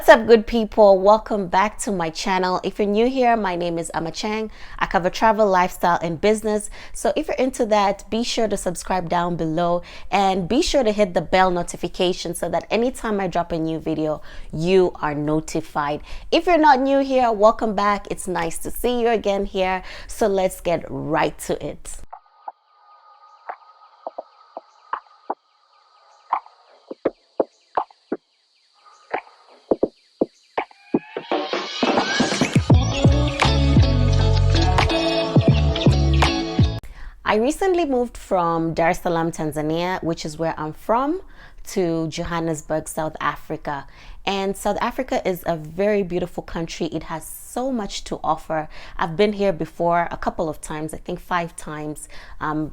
What's up, good people? Welcome back to my channel. If you're new here, my name is Ama Chang. I cover travel, lifestyle, and business. So if you're into that, be sure to subscribe down below and be sure to hit the bell notification so that anytime I drop a new video, you are notified. If you're not new here, welcome back. It's nice to see you again here. So let's get right to it. I recently moved from Dar es Salaam, Tanzania, which is where I'm from, to Johannesburg, South Africa. And South Africa is a very beautiful country. It has so much to offer. I've been here before a couple of times, I think 5 times,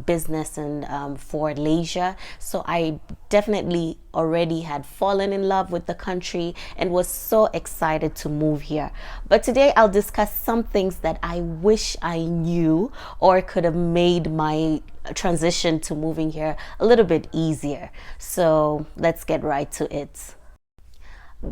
business and for leisure. So I definitely already had fallen in love with the country and was so excited to move here. But today I'll discuss some things that I wish I knew or could have made my transition to moving here a little bit easier. So let's get right to it.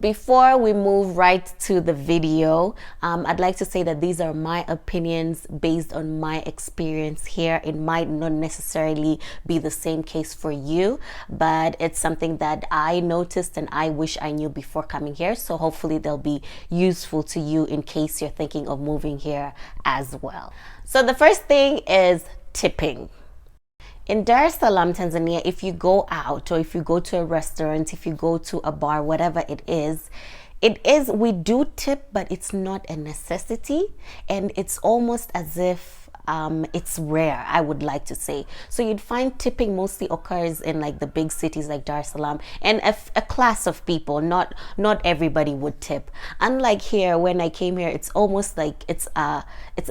Before we move right to the video, I'd like to say that these are my opinions based on my experience here. It might not necessarily be the same case for you, but it's something that I noticed and I wish I knew before coming here. So hopefully they'll be useful to you in case you're thinking of moving here as well. So the first thing is tipping. In Dar es Salaam, Tanzania, if you go out or if you go to a restaurant, if you go to a bar, whatever it is, we do tip, but it's not a necessity. And it's almost as if it's rare, I would like to say. So you'd find tipping mostly occurs in like the big cities like Dar es Salaam and a class of people. Not everybody would tip. Unlike here, when I came here, it's almost like it's a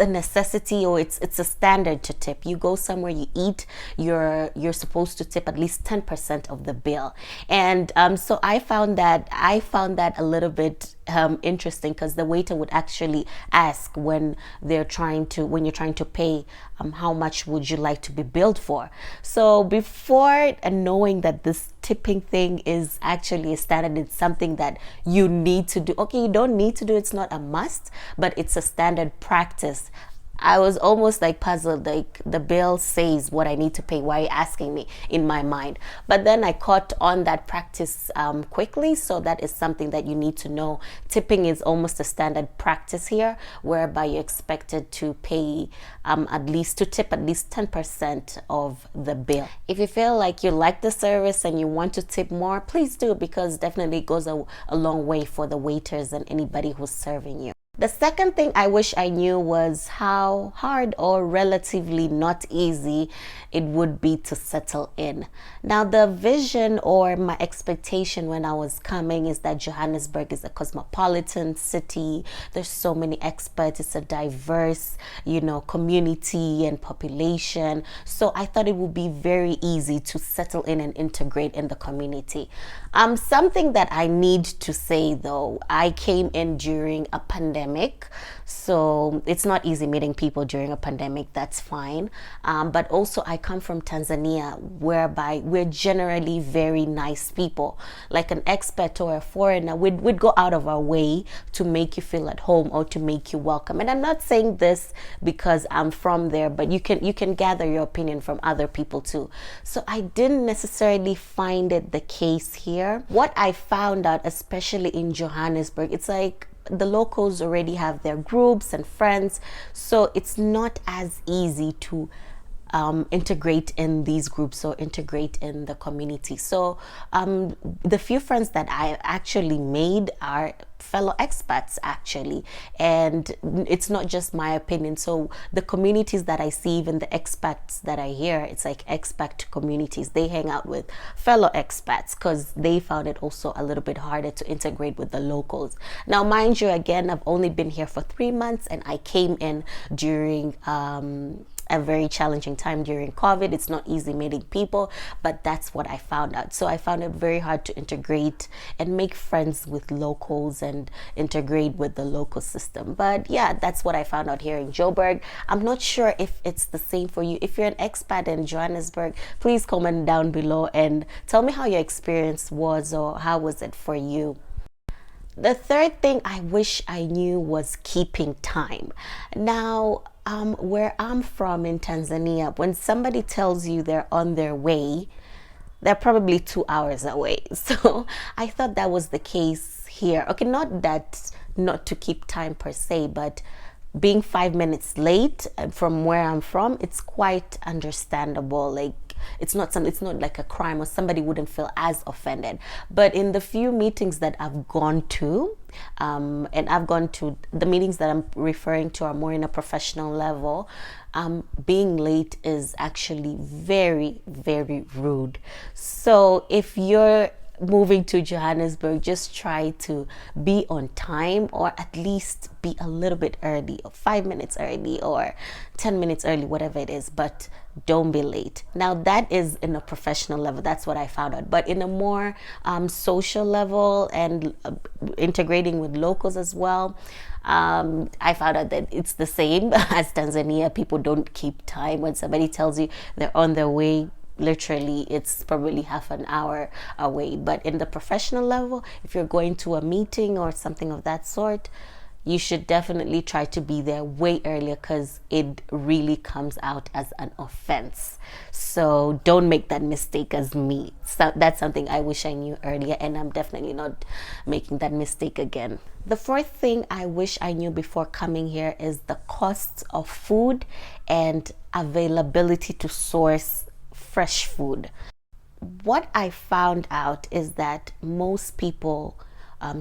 necessity, or it's a standard to tip. You go somewhere, you eat, you're supposed to tip at least 10% of the bill. And so I found that a little bit interesting, because the waiter would actually ask when you're trying to pay, how much would you like to be billed for. So before knowing that this tipping thing is actually a standard, it's something that you need to do. Okay, you don't need to do, it's not a must, but it's a standard practice. I was almost like puzzled, like the bill says what I need to pay. Why are you asking me, in my mind? But then I caught on that practice quickly. So that is something that you need to know. Tipping is almost a standard practice here, whereby you're expected to pay to tip at least 10% of the bill. If you feel like you like the service and you want to tip more, please do, because definitely it goes a long way for the waiters and anybody who's serving you. The second thing I wish I knew was how hard or relatively not easy it would be to settle in. Now, the vision or my expectation when I was coming is that Johannesburg is a cosmopolitan city. There's so many expats. It's a diverse, community and population. So I thought it would be very easy to settle in and integrate in the community. Something that I need to say though, I came in during a pandemic, so it's not easy meeting people during a pandemic. That's fine. But also I come from Tanzania, whereby we're generally very nice people. Like an expat or a foreigner, we'd go out of our way to make you feel at home or to make you welcome. And I'm not saying this because I'm from there, but you can gather your opinion from other people too. So I didn't necessarily find it the case here. What I found out, especially in Johannesburg, it's like the locals already have their groups and friends, so it's not as easy to integrate in these groups or integrate in the community. So the few friends that I actually made are fellow expats actually, and it's not just my opinion. So the communities that I see, even the expats that I hear, it's like expat communities. They hang out with fellow expats because they found it also a little bit harder to integrate with the locals. Now, mind you, again, I've only been here for 3 months and I came in during a very challenging time during COVID. It's not easy meeting people, but that's what I found out. So I found it very hard to integrate and make friends with locals and integrate with the local system. But yeah, that's what I found out here in Joburg. I'm not sure if it's the same for you. If you're an expat in Johannesburg, please comment down below and tell me how your experience was, or how was it for you. The third thing I wish I knew was keeping time. Now, where I'm from in Tanzania, when somebody tells you they're on their way, they're probably 2 hours away. So I thought that was the case here. Okay, not that not to keep time per se, but being 5 minutes late from where I'm from, it's quite understandable. Like it's not like a crime, or somebody wouldn't feel as offended. But in the few meetings that I've gone to, and I've gone to the meetings that I'm referring to are more in a professional level, being late is actually very, very rude. So if you're moving to Johannesburg, just try to be on time, or at least be a little bit early, or 5 minutes early, or 10 minutes early, whatever it is, but don't be late. Now, that is in a professional level. That's what I found out. But in a more social level, and integrating with locals as well, I found out that it's the same as Tanzania. People don't keep time. When somebody tells you they're on their way, literally it's probably half an hour away. But in the professional level, if you're going to a meeting or something of that sort, you should definitely try to be there way earlier, because it really comes out as an offense. So don't make that mistake as me. So that's something I wish I knew earlier, and I'm definitely not making that mistake again. The fourth thing I wish I knew before coming here is the costs of food and availability to source fresh food. What I found out is that most people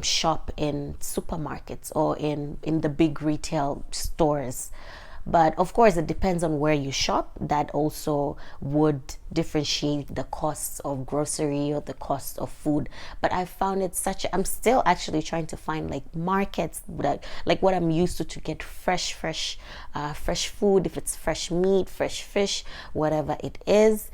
shop in supermarkets or in the big retail stores. But of course, it depends on where you shop. That also would differentiate the costs of grocery or the cost of food. But I found it I'm still actually trying to find like markets that, like what I'm used to get fresh food, if it's fresh meat, fresh fish, whatever it is.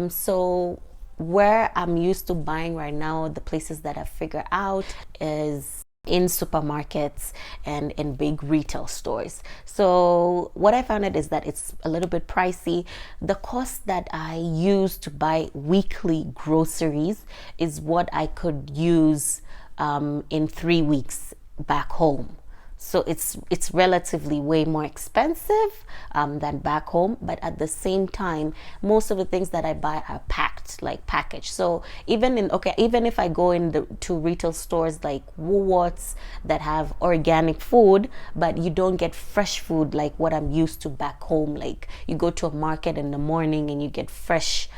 So where I'm used to buying right now, the places that I've figured out is in supermarkets and in big retail stores. So what I found out is that it's a little bit pricey. The cost that I use to buy weekly groceries is what I could use in 3 weeks back home. So it's relatively way more expensive than back home, but at the same time, most of the things that I buy are packed, like packaged. So even if I go to retail stores like Woolworths that have organic food, but you don't get fresh food like what I'm used to back home. Like you go to a market in the morning and you get a fresh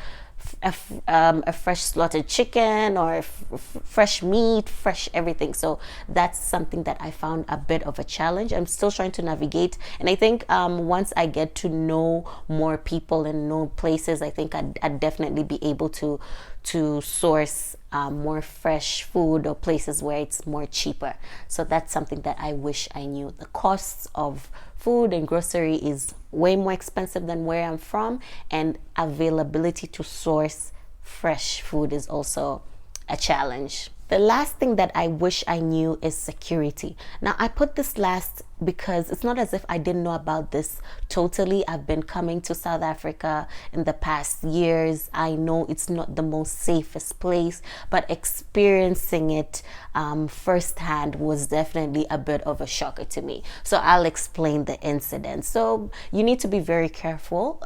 slaughtered chicken, or fresh meat, fresh everything. So that's something that I found a bit of a challenge. I'm still trying to navigate, and I think once I get to know more people and know places, I think I'd definitely be able to source more fresh food, or places where it's more cheaper. So that's something that I wish I knew. The costs of food and grocery is way more expensive than where I'm from, and availability to source fresh food is also a challenge. The last thing that I wish I knew is security. Now, I put this last because it's not as if I didn't know about this totally. I've been coming to South Africa in the past years. I know it's not the most safest place, but experiencing it firsthand was definitely a bit of a shocker to me. So I'll explain the incident. So you need to be very careful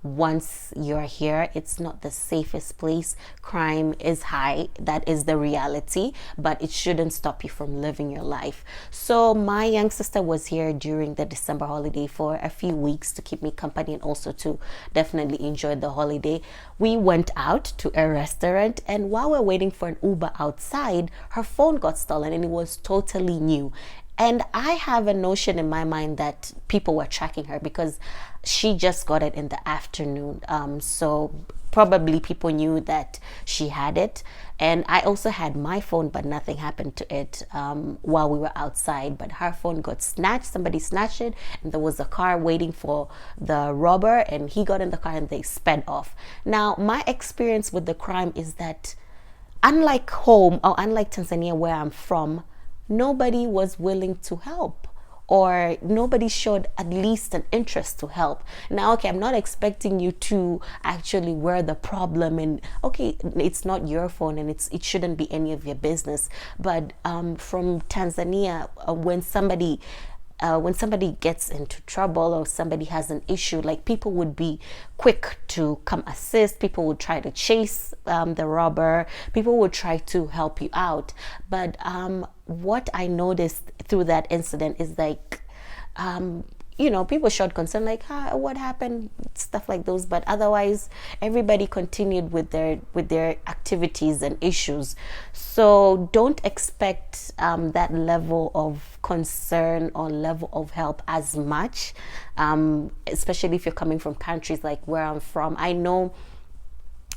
once you're here. It's not the safest place. Crime is high. That is the reality, but it shouldn't stop you from living your life. So my young sister was here during the December holiday for a few weeks to keep me company, and also to definitely enjoy the holiday. We went out to a restaurant, and while we're waiting for an Uber outside, her phone got stolen, and it was totally new. And I have a notion in my mind that people were tracking her because she just got it in the afternoon. So probably people knew that she had it. And I also had my phone, but nothing happened to it while we were outside. But her phone got snatched. Somebody snatched it, and there was a car waiting for the robber, and he got in the car and they sped off. Now, my experience with the crime is that unlike home, or unlike Tanzania where I'm from, nobody was willing to help, or nobody showed at least an interest to help. Now, okay, I'm not expecting you to actually wear the problem, and okay, it's not your phone and it shouldn't be any of your business. But from Tanzania, when somebody gets into trouble or somebody has an issue, like, people would be quick to come assist. People would try to chase the robber. People would try to help you out. But what I noticed through that incident is like, people showed concern, like, what happened, stuff like those. But otherwise, everybody continued with their activities and issues. So don't expect that level of concern or level of help as much, especially if you're coming from countries like where I'm from. I know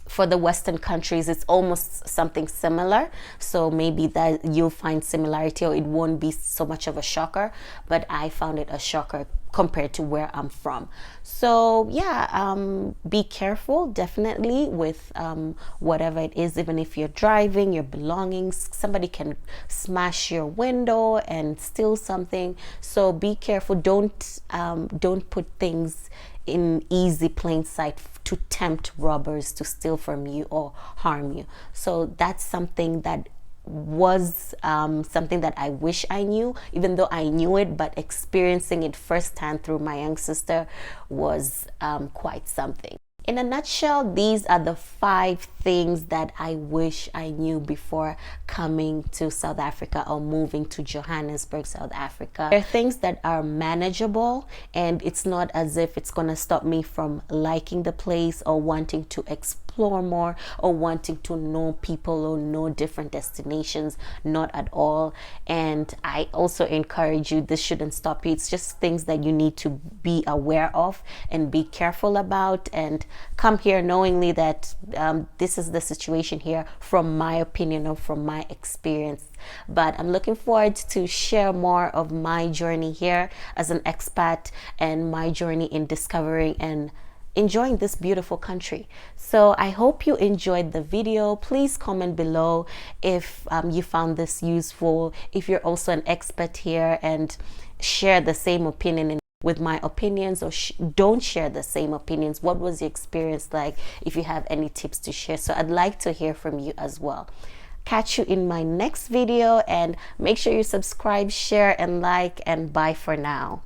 for the Western countries, it's almost something similar. So maybe that you'll find similarity, or it won't be so much of a shocker. But I found it a shocker compared to where I'm from. So yeah, be careful definitely with whatever it is. Even if you're driving, your belongings, somebody can smash your window and steal something. So be careful. Don't put things in easy plain sight to tempt robbers to steal from you or harm you. So that's something that was something that I wish I knew, even though I knew it, but experiencing it firsthand through my young sister was quite something. In a nutshell, these are the 5 things that I wish I knew before coming to South Africa or moving to Johannesburg, South Africa. There are things that are manageable, and it's not as if it's going to stop me from liking the place or wanting to explore more or wanting to know people or know different destinations. Not at all. And I also encourage you, this shouldn't stop you. It's just things that you need to be aware of and be careful about, and come here knowingly that this is the situation here from my opinion or from my experience. But I'm looking forward to share more of my journey here as an expat and my journey in discovering and enjoying this beautiful country. So I hope you enjoyed the video. Please comment below if you found this useful, if you're also an expat here and share the same opinion with my opinions, or don't share the same opinions. What was your experience like? If you have any tips to share, so I'd like to hear from you as well. Catch you in my next video, and make sure you subscribe, share, and like, and bye for now.